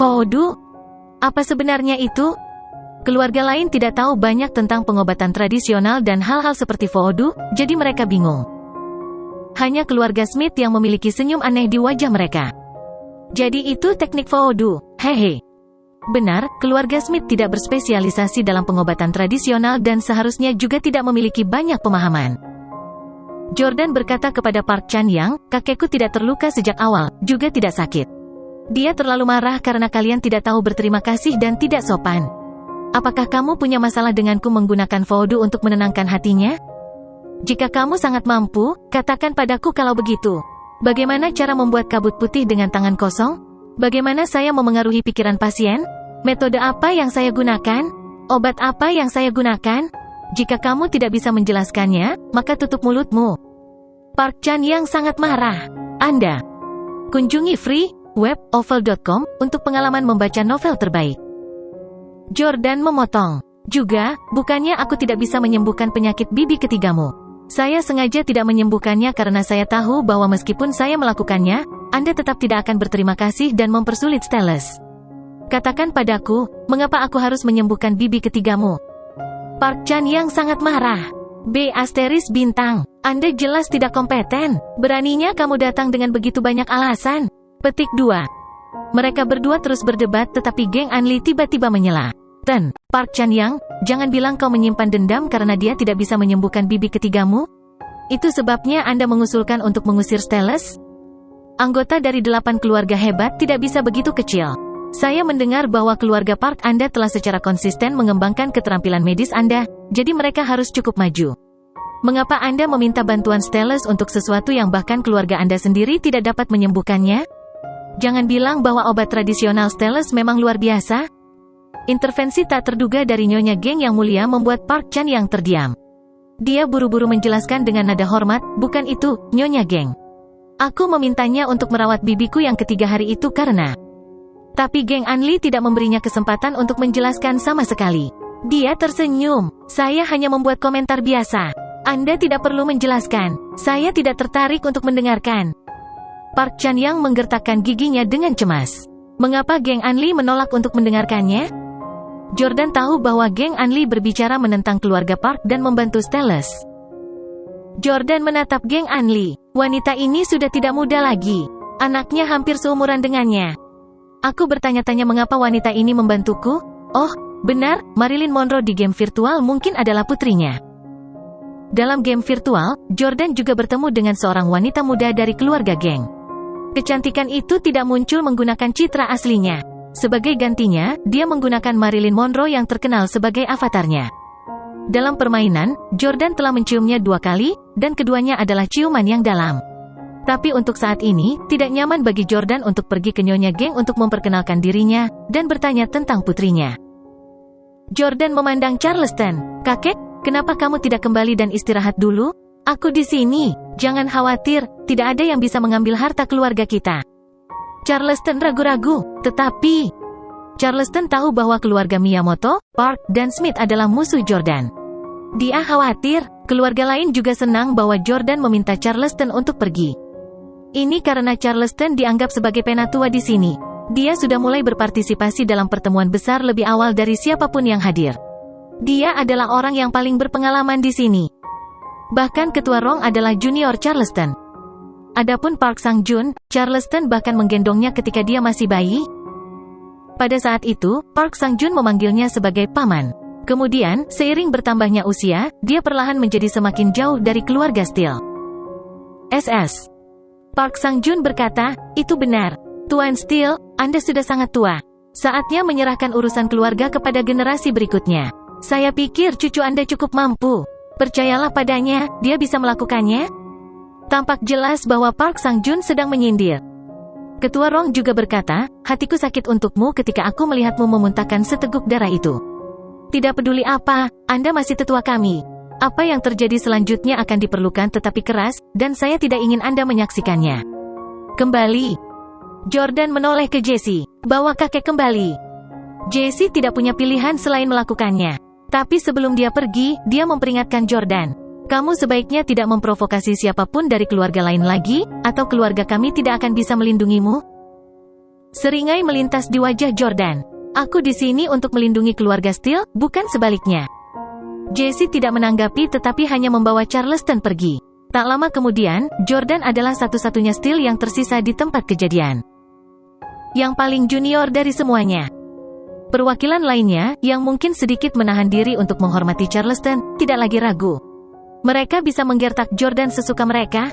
Voodoo? Apa sebenarnya itu? Keluarga lain tidak tahu banyak tentang pengobatan tradisional dan hal-hal seperti voodoo, jadi mereka bingung. Hanya keluarga Smith yang memiliki senyum aneh di wajah mereka. Jadi itu teknik voodoo, hehe. Benar, keluarga Smith tidak berspesialisasi dalam pengobatan tradisional dan seharusnya juga tidak memiliki banyak pemahaman. Jordan berkata kepada Park Chan-young, kakekku tidak terluka sejak awal, juga tidak sakit. Dia terlalu marah karena kalian tidak tahu berterima kasih dan tidak sopan. Apakah kamu punya masalah denganku menggunakan voodoo untuk menenangkan hatinya? Jika kamu sangat mampu, katakan padaku kalau begitu. Bagaimana cara membuat kabut putih dengan tangan kosong? Bagaimana saya memengaruhi pikiran pasien? Metode apa yang saya gunakan? Obat apa yang saya gunakan? Jika kamu tidak bisa menjelaskannya, maka tutup mulutmu. Park Chan-young sangat marah. Anda kunjungi freeWebOvel.com untuk pengalaman membaca novel terbaik. Jordan memotong. Juga, bukannya aku tidak bisa menyembuhkan penyakit bibi ketigamu. Saya sengaja tidak menyembuhkannya karena saya tahu bahwa meskipun saya melakukannya, Anda tetap tidak akan berterima kasih dan mempersulit Styles. Katakan padaku, mengapa aku harus menyembuhkan bibi ketigamu? Park Chan-young sangat marah. B*bintang. Anda jelas tidak kompeten. Beraninya kamu datang dengan begitu banyak alasan. Petik 2. Mereka berdua terus berdebat tetapi geng Anli tiba-tiba menyela. Park Chan-young, jangan bilang kau menyimpan dendam karena dia tidak bisa menyembuhkan bibi ketigamu? Itu sebabnya Anda mengusulkan untuk mengusir Styles? Anggota dari 8 keluarga hebat tidak bisa begitu kecil. Saya mendengar bahwa keluarga Park Anda telah secara konsisten mengembangkan keterampilan medis Anda, jadi mereka harus cukup maju. Mengapa Anda meminta bantuan Styles untuk sesuatu yang bahkan keluarga Anda sendiri tidak dapat menyembuhkannya? Jangan bilang bahwa obat tradisional Styles memang luar biasa. Intervensi tak terduga dari Nyonya Geng yang mulia membuat Park Chan-young terdiam. Dia buru-buru menjelaskan dengan nada hormat, bukan itu, Nyonya Geng. Aku memintanya untuk merawat bibiku yang ketiga hari itu karena... Tapi Geng Anli tidak memberinya kesempatan untuk menjelaskan sama sekali. Dia tersenyum. Saya hanya membuat komentar biasa. Anda tidak perlu menjelaskan. Saya tidak tertarik untuk mendengarkan. Park Chan-young menggertakkan giginya dengan cemas. Mengapa Geng Anli menolak untuk mendengarkannya? Jordan tahu bahwa Geng Anli berbicara menentang keluarga Park dan membantu Styles. Jordan menatap Geng Anli. Wanita ini sudah tidak muda lagi. Anaknya hampir seumuran dengannya. Aku bertanya-tanya mengapa wanita ini membantuku? Oh, benar, Marilyn Monroe di game virtual mungkin adalah putrinya. Dalam game virtual, Jordan juga bertemu dengan seorang wanita muda dari keluarga Geng. Kecantikan itu tidak muncul menggunakan citra aslinya. Sebagai gantinya, dia menggunakan Marilyn Monroe yang terkenal sebagai avatarnya. Dalam permainan, Jordan telah menciumnya 2 kali, dan keduanya adalah ciuman yang dalam. Tapi untuk saat ini, tidak nyaman bagi Jordan untuk pergi ke Nyonya Geng untuk memperkenalkan dirinya, dan bertanya tentang putrinya. Jordan memandang Charleston. Kakek, kenapa kamu tidak kembali dan istirahat dulu? Aku di sini. Jangan khawatir, tidak ada yang bisa mengambil harta keluarga kita. Charleston ragu-ragu, tetapi... Charleston tahu bahwa keluarga Miyamoto, Park, dan Smith adalah musuh Jordan. Dia khawatir, keluarga lain juga senang bahwa Jordan meminta Charleston untuk pergi. Ini karena Charleston dianggap sebagai penatua di sini. Dia sudah mulai berpartisipasi dalam pertemuan besar lebih awal dari siapapun yang hadir. Dia adalah orang yang paling berpengalaman di sini. Bahkan ketua Rong adalah junior Charleston. Adapun Park Sang-jun, Charleston bahkan menggendongnya ketika dia masih bayi. Pada saat itu, Park Sang-jun memanggilnya sebagai paman. Kemudian, seiring bertambahnya usia, dia perlahan menjadi semakin jauh dari keluarga Steele. SS. Park Sang-jun berkata, itu benar. Tuan Steele, Anda sudah sangat tua. Saatnya menyerahkan urusan keluarga kepada generasi berikutnya. Saya pikir cucu Anda cukup mampu. Percayalah padanya, dia bisa melakukannya. Tampak jelas bahwa Park Sang-jun sedang menyindir. Ketua Rong juga berkata, hatiku sakit untukmu ketika aku melihatmu memuntahkan seteguk darah itu. Tidak peduli apa, Anda masih tetua kami. Apa yang terjadi selanjutnya akan diperlukan tetapi keras, dan saya tidak ingin Anda menyaksikannya. Kembali. Jordan menoleh ke Jesse. Bawa kakek kembali. Jesse tidak punya pilihan selain melakukannya. Tapi sebelum dia pergi, dia memperingatkan Jordan. Kamu sebaiknya tidak memprovokasi siapapun dari keluarga lain lagi, atau keluarga kami tidak akan bisa melindungimu. Seringai melintas di wajah Jordan. Aku di sini untuk melindungi keluarga Steele, bukan sebaliknya. Jesse tidak menanggapi tetapi hanya membawa Charleston pergi. Tak lama kemudian, Jordan adalah satu-satunya Steele yang tersisa di tempat kejadian. Yang paling junior dari semuanya. Perwakilan lainnya, yang mungkin sedikit menahan diri untuk menghormati Charleston, tidak lagi ragu. Mereka bisa menggertak Jordan sesuka mereka.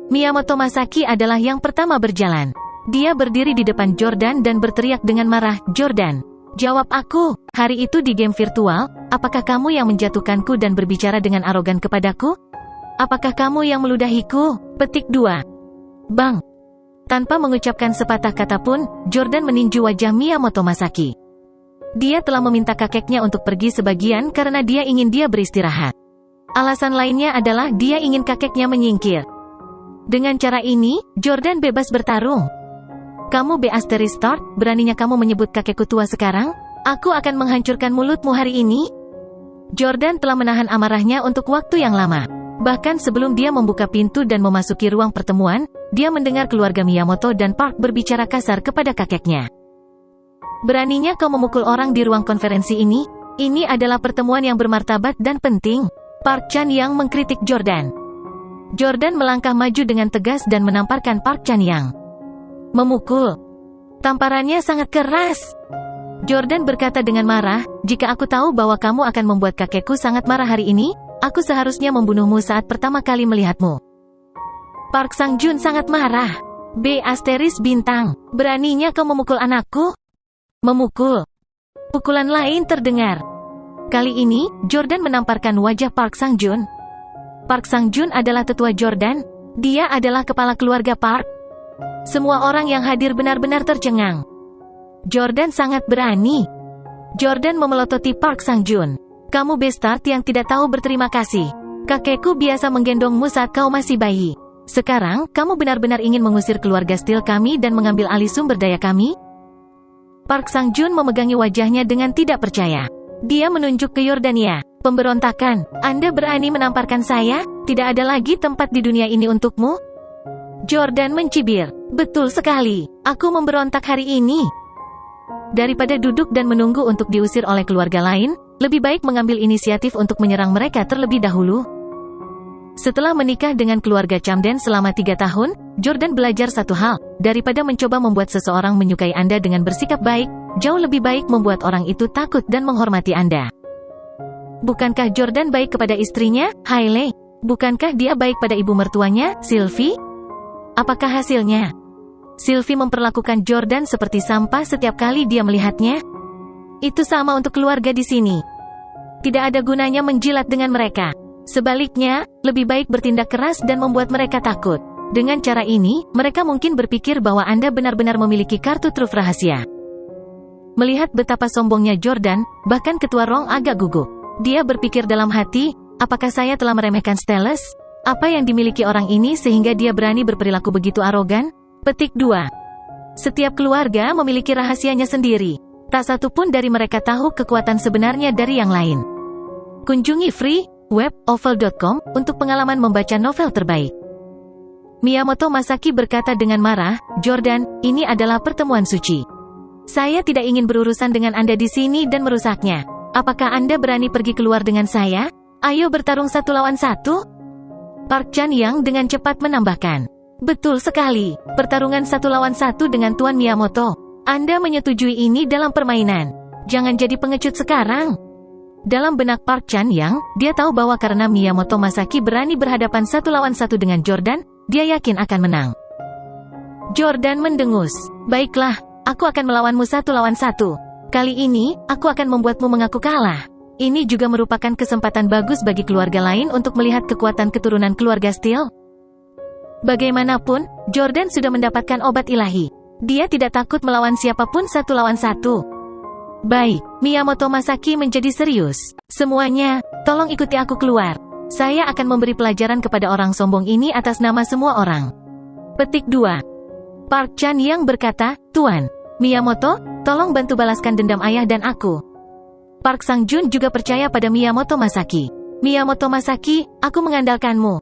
Miyamoto Masaki adalah yang pertama berjalan. Dia berdiri di depan Jordan dan berteriak dengan marah, "Jordan, jawab aku, hari itu di game virtual, apakah kamu yang menjatuhkanku dan berbicara dengan arogan kepadaku? Apakah kamu yang meludahiku?" Petik 2. Bang. Tanpa mengucapkan sepatah kata pun, Jordan meninju wajah Miyamoto Masaki. Dia telah meminta kakeknya untuk pergi sebagian karena dia ingin dia beristirahat. Alasan lainnya adalah dia ingin kakeknya menyingkir. Dengan cara ini, Jordan bebas bertarung. "Kamu Start, beraninya kamu menyebut kakekku tua sekarang? Aku akan menghancurkan mulutmu hari ini." Jordan telah menahan amarahnya untuk waktu yang lama. Bahkan sebelum dia membuka pintu dan memasuki ruang pertemuan, dia mendengar keluarga Miyamoto dan Park berbicara kasar kepada kakeknya. "Beraninya kau memukul orang di ruang konferensi ini? Ini adalah pertemuan yang bermartabat dan penting." Park Chan-yang mengkritik Jordan. Jordan melangkah maju dengan tegas dan menamparkan Park Chan-yang. "Memukul." Tamparannya sangat keras. Jordan berkata dengan marah, "Jika aku tahu bahwa kamu akan membuat kakekku sangat marah hari ini, aku seharusnya membunuhmu saat pertama kali melihatmu." Park Sang-jun sangat marah. Bintang, beraninya kau memukul anakku? Memukul. Pukulan lain terdengar. Kali ini, Jordan menamparkan wajah Park Sang-jun. Park Sang-jun adalah tetua Jordan. Dia adalah kepala keluarga Park. Semua orang yang hadir benar-benar tercengang. Jordan sangat berani. Jordan memelototi Park Sang-jun. "Kamu bastard yang tidak tahu berterima kasih. Kakekku biasa menggendongmu saat kau masih bayi. Sekarang, kamu benar-benar ingin mengusir keluarga Steele kami dan mengambil alih sumber daya kami?" Park Sang-jun memegangi wajahnya dengan tidak percaya. Dia menunjuk ke Yordania. "Pemberontakan, Anda berani menamparkan saya? Tidak ada lagi tempat di dunia ini untukmu?" Jordan mencibir. "Betul sekali, aku memberontak hari ini. Daripada duduk dan menunggu untuk diusir oleh keluarga lain, lebih baik mengambil inisiatif untuk menyerang mereka terlebih dahulu." Setelah menikah dengan keluarga Camden selama 3 tahun, Jordan belajar satu hal, daripada mencoba membuat seseorang menyukai Anda dengan bersikap baik, jauh lebih baik membuat orang itu takut dan menghormati Anda. Bukankah Jordan baik kepada istrinya, Hailey? Bukankah dia baik pada ibu mertuanya, Sylvie? Apakah hasilnya? Sylvie memperlakukan Jordan seperti sampah setiap kali dia melihatnya. Itu sama untuk keluarga di sini. Tidak ada gunanya menjilat dengan mereka. Sebaliknya, lebih baik bertindak keras dan membuat mereka takut. Dengan cara ini, mereka mungkin berpikir bahwa Anda benar-benar memiliki kartu truf rahasia. Melihat betapa sombongnya Jordan, bahkan Ketua Rong agak gugup. Dia berpikir dalam hati, apakah saya telah meremehkan Steles? Apa yang dimiliki orang ini sehingga dia berani berperilaku begitu arogan? Petik 2. Setiap keluarga memiliki rahasianya sendiri. Tak satu pun dari mereka tahu kekuatan sebenarnya dari yang lain. Kunjungi free.web.oval.com untuk pengalaman membaca novel terbaik. Miyamoto Masaki berkata dengan marah, "Jordan, ini adalah pertemuan suci. Saya tidak ingin berurusan dengan Anda di sini dan merusaknya. Apakah Anda berani pergi keluar dengan saya? Ayo bertarung 1 lawan 1? Park Chan-yang dengan cepat menambahkan. "Betul sekali, pertarungan 1 lawan 1 dengan Tuan Miyamoto. Anda menyetujui ini dalam permainan. Jangan jadi pengecut sekarang." Dalam benak Park Chan-yang, dia tahu bahwa karena Miyamoto Masaki berani berhadapan 1 lawan 1 dengan Jordan, dia yakin akan menang. Jordan mendengus. "Baiklah, aku akan melawanmu 1 lawan 1. Kali ini, aku akan membuatmu mengaku kalah." Ini juga merupakan kesempatan bagus bagi keluarga lain untuk melihat kekuatan keturunan keluarga Steele. Bagaimanapun, Jordan sudah mendapatkan obat ilahi. Dia tidak takut melawan siapapun 1 lawan 1. "Baik," Miyamoto Masaki menjadi serius. "Semuanya, tolong ikuti aku keluar. Saya akan memberi pelajaran kepada orang sombong ini atas nama semua orang." Petik 2. Park Chan-yang berkata, "Tuan Miyamoto, tolong bantu balaskan dendam ayah dan aku." Park Sang-jun juga percaya pada Miyamoto Masaki. "Miyamoto Masaki, aku mengandalkanmu."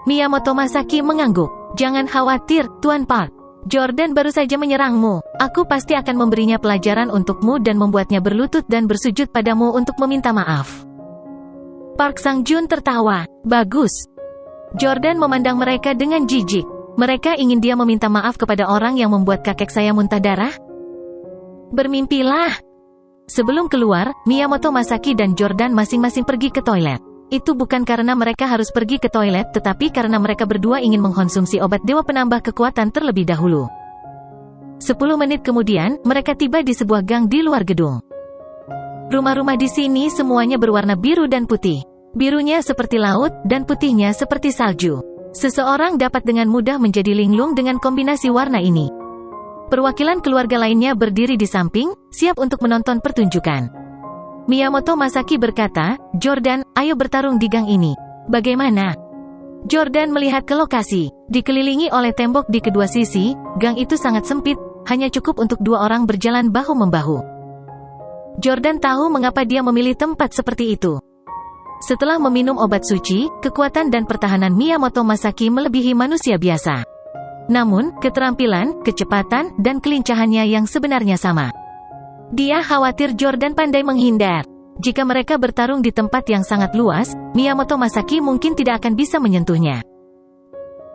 Miyamoto Masaki mengangguk. "Jangan khawatir, Tuan Park. Jordan baru saja menyerangmu. Aku pasti akan memberinya pelajaran untukmu dan membuatnya berlutut dan bersujud padamu untuk meminta maaf. Park Sang-jun tertawa. Bagus. Jordan memandang mereka dengan jijik. Mereka ingin dia meminta maaf kepada orang yang membuat kakek saya muntah darah? Bermimpilah. Sebelum keluar, Miyamoto Masaki dan Jordan masing-masing pergi ke toilet. Itu bukan karena mereka harus pergi ke toilet, tetapi karena mereka berdua ingin mengkonsumsi obat dewa penambah kekuatan terlebih dahulu. 10 menit kemudian, mereka tiba di sebuah gang di luar gedung. Rumah-rumah di sini semuanya berwarna biru dan putih. Birunya seperti laut, dan putihnya seperti salju. Seseorang dapat dengan mudah menjadi linglung dengan kombinasi warna ini. Perwakilan keluarga lainnya berdiri di samping, siap untuk menonton pertunjukan. Miyamoto Masaki berkata, Jordan, ayo bertarung di gang ini. Bagaimana? Jordan melihat ke lokasi. Dikelilingi oleh tembok di kedua sisi, gang itu sangat sempit, hanya cukup untuk 2 orang berjalan bahu-membahu. Jordan tahu mengapa dia memilih tempat seperti itu. Setelah meminum obat suci, kekuatan dan pertahanan Miyamoto Masaki melebihi manusia biasa. Namun, keterampilan, kecepatan, dan kelincahannya yang sebenarnya sama. Dia khawatir Jordan pandai menghindar. Jika mereka bertarung di tempat yang sangat luas, Miyamoto Masaki mungkin tidak akan bisa menyentuhnya.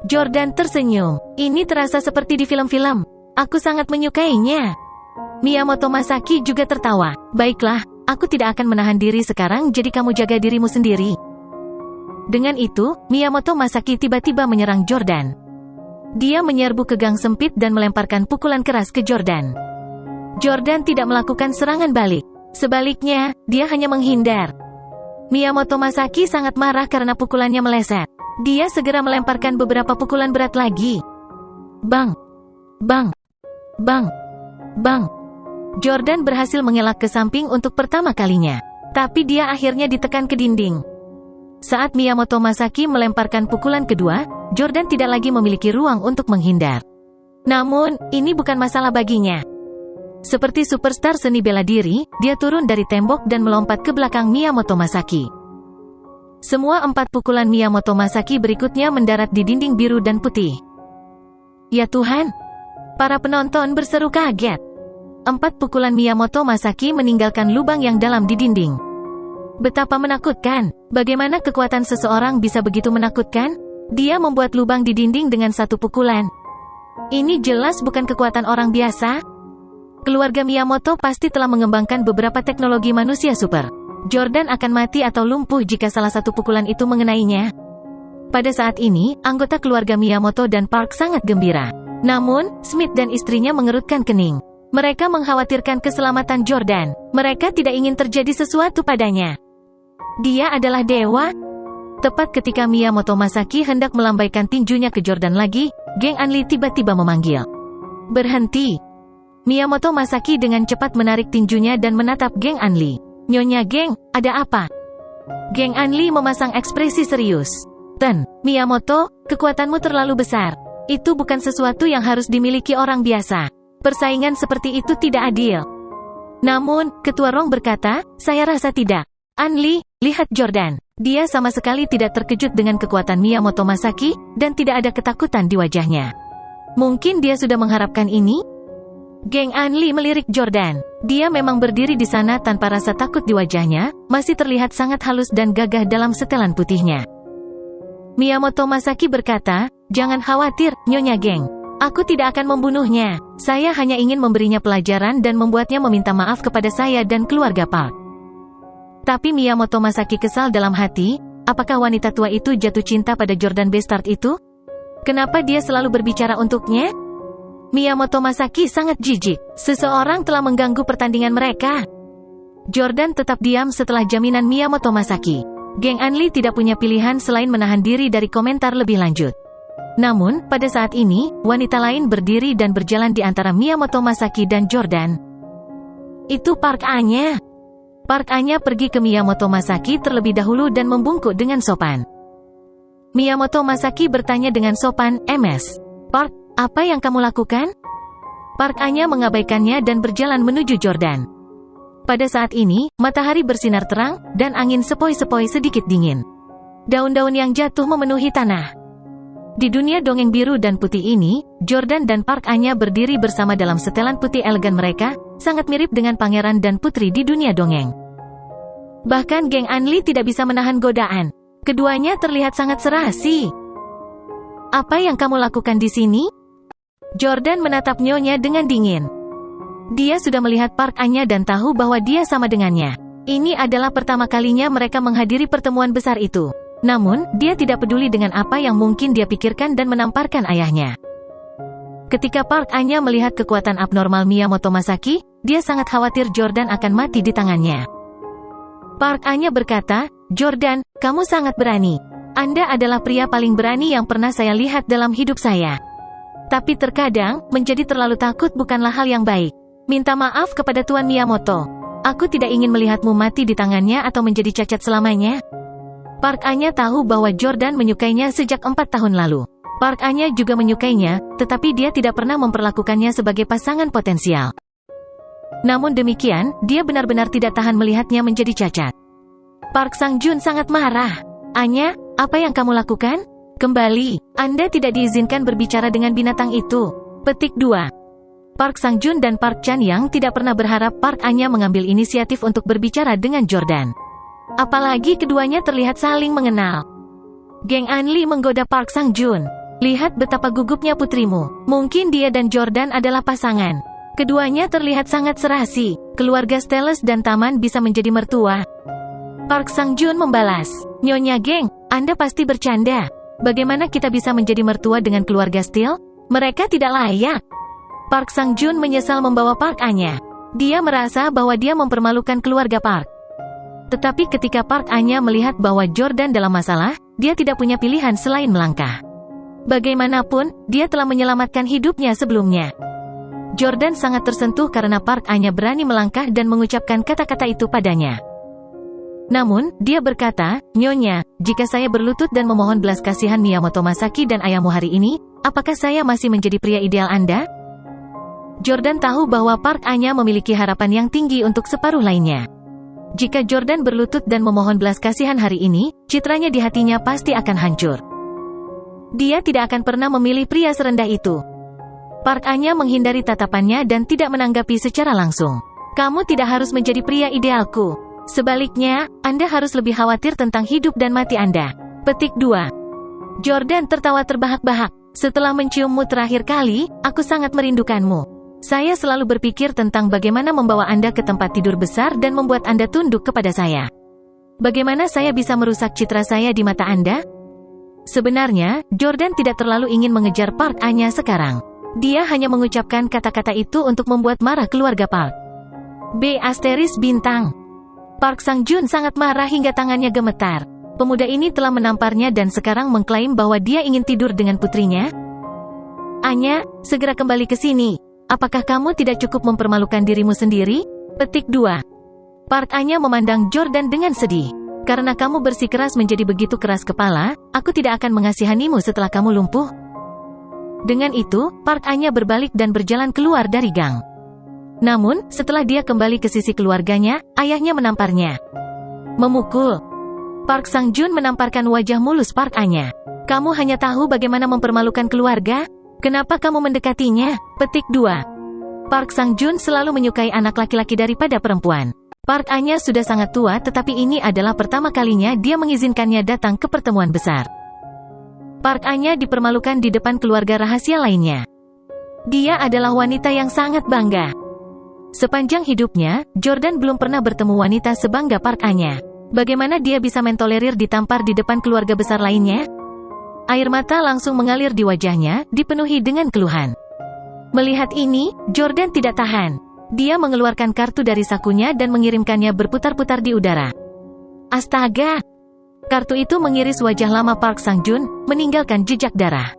Jordan tersenyum. Ini terasa seperti di film-film. Aku sangat menyukainya. Miyamoto Masaki juga tertawa. Baiklah, aku tidak akan menahan diri sekarang, jadi kamu jaga dirimu sendiri. Dengan itu, Miyamoto Masaki tiba-tiba menyerang Jordan. Dia menyerbu ke gang sempit dan melemparkan pukulan keras ke Jordan. Jordan tidak melakukan serangan balik. Sebaliknya, dia hanya menghindar. Miyamoto Masaki sangat marah karena pukulannya meleset. Dia segera melemparkan beberapa pukulan berat lagi. Bang! Bang! Bang! Bang! Jordan berhasil mengelak ke samping untuk pertama kalinya. Tapi dia akhirnya ditekan ke dinding. Saat Miyamoto Masaki melemparkan pukulan kedua, Jordan tidak lagi memiliki ruang untuk menghindar. Namun, ini bukan masalah baginya. Seperti superstar seni bela diri, dia turun dari tembok dan melompat ke belakang Miyamoto Masaki. Semua 4 pukulan Miyamoto Masaki berikutnya mendarat di dinding biru dan putih. Ya Tuhan! Para penonton berseru kaget. 4 pukulan Miyamoto Masaki meninggalkan lubang yang dalam di dinding. Betapa menakutkan! Bagaimana kekuatan seseorang bisa begitu menakutkan? Dia membuat lubang di dinding dengan 1 pukulan. Ini jelas bukan kekuatan orang biasa. Keluarga Miyamoto pasti telah mengembangkan beberapa teknologi manusia super. Jordan akan mati atau lumpuh jika salah satu pukulan itu mengenainya. Pada saat ini, anggota keluarga Miyamoto dan Park sangat gembira. Namun, Smith dan istrinya mengerutkan kening. Mereka mengkhawatirkan keselamatan Jordan. Mereka tidak ingin terjadi sesuatu padanya. Dia adalah dewa. Tepat ketika Miyamoto Masaki hendak melambaikan tinjunya ke Jordan lagi, Geng Anli tiba-tiba memanggil. Berhenti. Miyamoto Masaki dengan cepat menarik tinjunya dan menatap Geng Anli. Nyonya Geng, ada apa? Geng Anli memasang ekspresi serius. Miyamoto, kekuatanmu terlalu besar. Itu bukan sesuatu yang harus dimiliki orang biasa. Persaingan seperti itu tidak adil. Namun, Ketua Rong berkata, saya rasa tidak. Anli, lihat Jordan. Dia sama sekali tidak terkejut dengan kekuatan Miyamoto Masaki, dan tidak ada ketakutan di wajahnya. Mungkin dia sudah mengharapkan ini? Geng Anli melirik Jordan. Dia memang berdiri di sana tanpa rasa takut di wajahnya, masih terlihat sangat halus dan gagah dalam setelan putihnya. Miyamoto Masaki berkata, jangan khawatir, Nyonya Geng. Aku tidak akan membunuhnya. Saya hanya ingin memberinya pelajaran dan membuatnya meminta maaf kepada saya dan keluarga Park. Tapi Miyamoto Masaki kesal dalam hati, apakah wanita tua itu jatuh cinta pada Jordan Bastard itu? Kenapa dia selalu berbicara untuknya? Miyamoto Masaki sangat jijik. Seseorang telah mengganggu pertandingan mereka. Jordan tetap diam setelah jaminan Miyamoto Masaki. Geng Anli tidak punya pilihan selain menahan diri dari komentar lebih lanjut. Namun, pada saat ini, wanita lain berdiri dan berjalan di antara Miyamoto Masaki dan Jordan. Itu Park A-nya. Park A-nya pergi ke Miyamoto Masaki terlebih dahulu dan membungkuk dengan sopan. Miyamoto Masaki bertanya dengan sopan, MS. Park, apa yang kamu lakukan? Park A-nya mengabaikannya dan berjalan menuju Jordan. Pada saat ini, matahari bersinar terang, dan angin sepoi-sepoi sedikit dingin. Daun-daun yang jatuh memenuhi tanah. Di dunia dongeng biru dan putih ini, Jordan dan Park Anya berdiri bersama dalam setelan putih elegan mereka, sangat mirip dengan pangeran dan putri di dunia dongeng. Bahkan geng Anli tidak bisa menahan godaan. Keduanya terlihat sangat serasi. Apa yang kamu lakukan di sini? Jordan menatap Nyonya dengan dingin. Dia sudah melihat Park Anya dan tahu bahwa dia sama dengannya. Ini adalah pertama kalinya mereka menghadiri pertemuan besar itu. Namun, dia tidak peduli dengan apa yang mungkin dia pikirkan dan menamparkan ayahnya. Ketika Park Anya melihat kekuatan abnormal Miyamoto Masaki, dia sangat khawatir Jordan akan mati di tangannya. Park Anya berkata, "Jordan, kamu sangat berani. Anda adalah pria paling berani yang pernah saya lihat dalam hidup saya. Tapi terkadang, menjadi terlalu takut bukanlah hal yang baik. Minta maaf kepada Tuan Miyamoto. Aku tidak ingin melihatmu mati di tangannya atau menjadi cacat selamanya." Park Anya tahu bahwa Jordan menyukainya sejak 4 tahun lalu. Park Anya juga menyukainya, tetapi dia tidak pernah memperlakukannya sebagai pasangan potensial. Namun demikian, dia benar-benar tidak tahan melihatnya menjadi cacat. Park Sang-jun sangat marah. "Anya, apa yang kamu lakukan? Kembali, Anda tidak diizinkan berbicara dengan binatang itu." Petik 2. Park Sang-jun dan Park Chan-yang tidak pernah berharap Park Anya mengambil inisiatif untuk berbicara dengan Jordan. Apalagi keduanya terlihat saling mengenal. Geng Anli menggoda Park Sang-jun. "Lihat betapa gugupnya putrimu. Mungkin dia dan Jordan adalah pasangan. Keduanya terlihat sangat serasi. Keluarga Steles dan Taman bisa menjadi mertua." Park Sang-jun membalas, "Nyonya Geng, Anda pasti bercanda. Bagaimana kita bisa menjadi mertua dengan keluarga Steel? Mereka tidak layak." Park Sang-jun menyesal membawa Park Anya. Dia merasa bahwa dia mempermalukan keluarga Park. Tetapi ketika Park Anya melihat bahwa Jordan dalam masalah, dia tidak punya pilihan selain melangkah. Bagaimanapun, dia telah menyelamatkan hidupnya sebelumnya. Jordan sangat tersentuh karena Park Anya berani melangkah dan mengucapkan kata-kata itu padanya. Namun, dia berkata, "Nyonya, jika saya berlutut dan memohon belas kasihan Miyamoto Masaki dan ayahmu hari ini, apakah saya masih menjadi pria ideal Anda?" Jordan tahu bahwa Park Anya memiliki harapan yang tinggi untuk separuh lainnya. Jika Jordan berlutut dan memohon belas kasihan hari ini, citranya di hatinya pasti akan hancur. Dia tidak akan pernah memilih pria serendah itu. Park Anya menghindari tatapannya dan tidak menanggapi secara langsung. "Kamu tidak harus menjadi pria idealku. Sebaliknya, Anda harus lebih khawatir tentang hidup dan mati Anda." Petik 2. Jordan tertawa terbahak-bahak. "Setelah menciummu terakhir kali, aku sangat merindukanmu. Saya selalu berpikir tentang bagaimana membawa Anda ke tempat tidur besar dan membuat Anda tunduk kepada saya. Bagaimana saya bisa merusak citra saya di mata Anda?" Sebenarnya, Jordan tidak terlalu ingin mengejar Park Anya sekarang. Dia hanya mengucapkan kata-kata itu untuk membuat marah keluarga Park. B***. Park Sang-jun sangat marah hingga tangannya gemetar. Pemuda ini telah menamparnya dan sekarang mengklaim bahwa dia ingin tidur dengan putrinya. "Anya, segera kembali ke sini. Apakah kamu tidak cukup mempermalukan dirimu sendiri?" Petik 2. Park Anya memandang Jordan dengan sedih. "Karena kamu bersikeras menjadi begitu keras kepala, aku tidak akan mengasihanimu setelah kamu lumpuh." Dengan itu, Park Anya berbalik dan berjalan keluar dari gang. Namun, setelah dia kembali ke sisi keluarganya, ayahnya menamparnya. Memukul. Park Sang-jun menamparkan wajah mulus Park Anya. "Kamu hanya tahu bagaimana mempermalukan keluarga? Kenapa kamu mendekatinya?" Petik 2. Park Sang-jun selalu menyukai anak laki-laki daripada perempuan. Park Anya sudah sangat tua tetapi ini adalah pertama kalinya dia mengizinkannya datang ke pertemuan besar. Park Anya dipermalukan di depan keluarga rahasia lainnya. Dia adalah wanita yang sangat bangga. Sepanjang hidupnya, Jordan belum pernah bertemu wanita sebangga Park Anya. Bagaimana dia bisa mentolerir ditampar di depan keluarga besar lainnya? Air mata langsung mengalir di wajahnya, dipenuhi dengan keluhan. Melihat ini, Jordan tidak tahan. Dia mengeluarkan kartu dari sakunya dan mengirimkannya berputar-putar di udara. Astaga! Kartu itu mengiris wajah lama Park Sang-jun, meninggalkan jejak darah.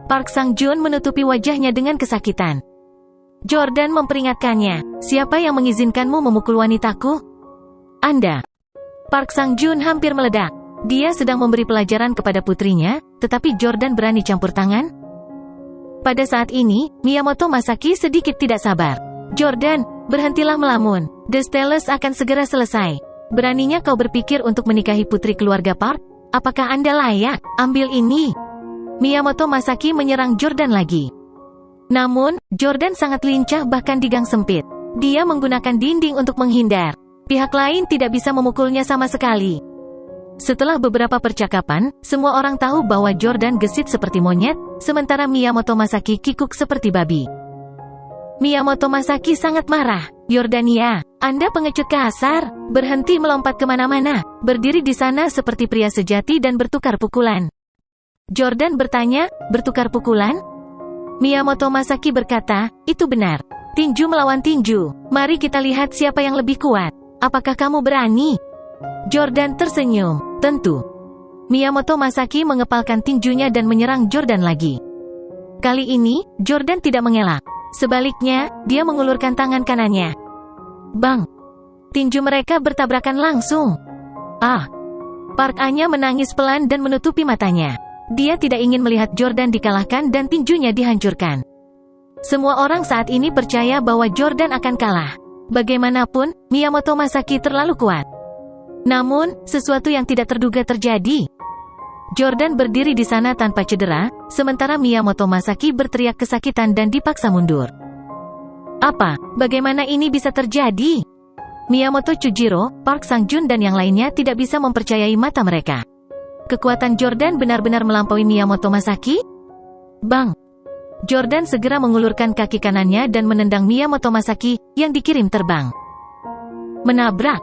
Park Sang-jun menutupi wajahnya dengan kesakitan. Jordan memperingatkannya, "Siapa yang mengizinkanmu memukul wanitaku?" "Anda." Park Sang-jun hampir meledak. Dia sedang memberi pelajaran kepada putrinya, tetapi Jordan berani campur tangan? Pada saat ini, Miyamoto Masaki sedikit tidak sabar. "Jordan, berhentilah melamun. The Steles akan segera selesai. Beraninya kau berpikir untuk menikahi putri keluarga Park? Apakah Anda layak? Ambil ini. Miyamoto Masaki menyerang Jordan lagi. Namun, Jordan sangat lincah bahkan di gang sempit. Dia menggunakan dinding untuk menghindar. Pihak lain tidak bisa memukulnya sama sekali. Setelah beberapa percakapan, semua orang tahu bahwa Jordan gesit seperti monyet, sementara Miyamoto Masaki kikuk seperti babi. Miyamoto Masaki sangat marah. Yordania, Anda pengecut kasar. Berhenti melompat kemana-mana. Berdiri di sana seperti pria sejati dan bertukar pukulan. Jordan bertanya, bertukar pukulan? Miyamoto Masaki berkata, itu benar. Tinju melawan tinju. Mari kita lihat siapa yang lebih kuat. Apakah kamu berani? Jordan tersenyum. Tentu. Miyamoto Masaki mengepalkan tinjunya dan menyerang Jordan lagi. Kali ini, Jordan tidak mengelak. Sebaliknya, dia mengulurkan tangan kanannya. Bang! Tinju mereka bertabrakan langsung. Ah! Park Anya menangis pelan dan menutupi matanya. Dia tidak ingin melihat Jordan dikalahkan dan tinjunya dihancurkan. Semua orang saat ini percaya bahwa Jordan akan kalah. Bagaimanapun, Miyamoto Masaki terlalu kuat. Namun, sesuatu yang tidak terduga terjadi. Jordan berdiri di sana tanpa cedera, sementara Miyamoto Masaki berteriak kesakitan dan dipaksa mundur. Apa? Bagaimana ini bisa terjadi? Miyamoto Chujiro, Park Sang-jun dan yang lainnya tidak bisa mempercayai mata mereka. Kekuatan Jordan benar-benar melampaui Miyamoto Masaki? Bang! Jordan segera mengulurkan kaki kanannya dan menendang Miyamoto Masaki, yang dikirim terbang. Menabrak.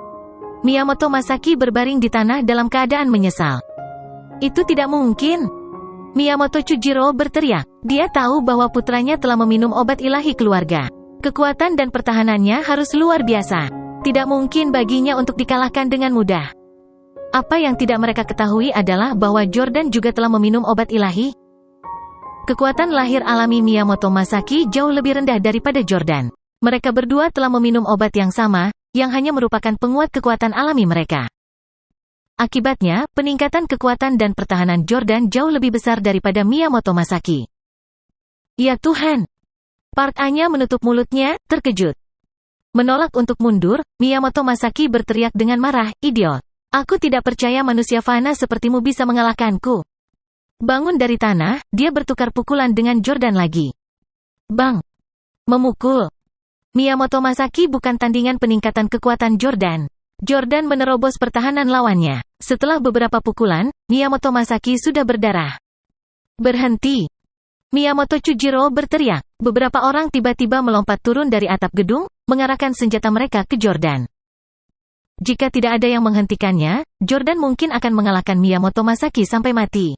Miyamoto Masaki berbaring di tanah dalam keadaan menyesal. Itu tidak mungkin. Miyamoto Chujiro berteriak. Dia tahu bahwa putranya telah meminum obat ilahi keluarga. Kekuatan dan pertahanannya harus luar biasa. Tidak mungkin baginya untuk dikalahkan dengan mudah. Apa yang tidak mereka ketahui adalah bahwa Jordan juga telah meminum obat ilahi. Kekuatan lahir alami Miyamoto Masaki jauh lebih rendah daripada Jordan. Mereka berdua telah meminum obat yang sama, yang hanya merupakan penguat kekuatan alami mereka. Akibatnya, peningkatan kekuatan dan pertahanan Jordan jauh lebih besar daripada Miyamoto Masaki. Ya Tuhan! Park Anya menutup mulutnya, terkejut. Menolak untuk mundur, Miyamoto Masaki berteriak dengan marah, idiot. Aku tidak percaya manusia fana sepertimu bisa mengalahkanku. Bangun dari tanah, dia bertukar pukulan dengan Jordan lagi. Bang! Memukul. Miyamoto Masaki bukan tandingan peningkatan kekuatan Jordan. Jordan menerobos pertahanan lawannya. Setelah beberapa pukulan, Miyamoto Masaki sudah berdarah. Berhenti! Miyamoto Chujiro berteriak. Beberapa orang tiba-tiba melompat turun dari atap gedung, mengarahkan senjata mereka ke Jordan. Jika tidak ada yang menghentikannya, Jordan mungkin akan mengalahkan Miyamoto Masaki sampai mati.